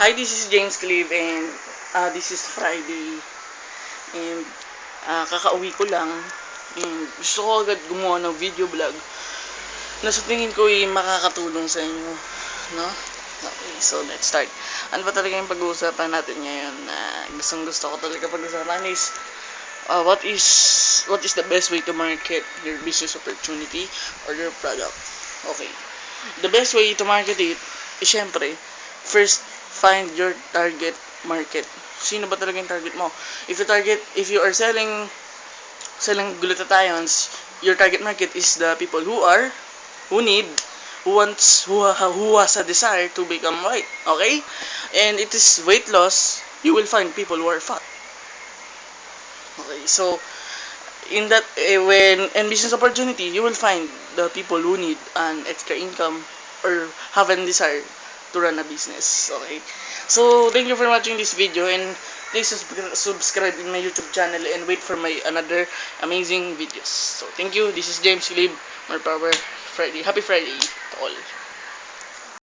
Hi, this is James Clive and this is Friday and kakauwi ko lang and gusto ko agad gumawa ng video vlog na sa tingin ko ay makakatulong sa inyo, no? Okay, so let's start. Ano ba talaga yung pag-uusapan natin ngayon na gusto ko talaga pag-usapan is what is the best way to market your business opportunity or your product. Okay. The best way to market it is syempre, first find your target market. Sino ba talaga yung target mo? If you are selling glutathiones, your target market is the people who need, who has a desire to become white. Okay? And it is weight loss, you will find people who are fat. Okay, so in that when in business opportunity, you will find the people who need an extra income or have a desire to run a business. Okay, so thank you for watching this video and please subscribe in my YouTube channel and wait for my another amazing videos. So thank you. This is James Lib. More power Friday. Happy Friday to all.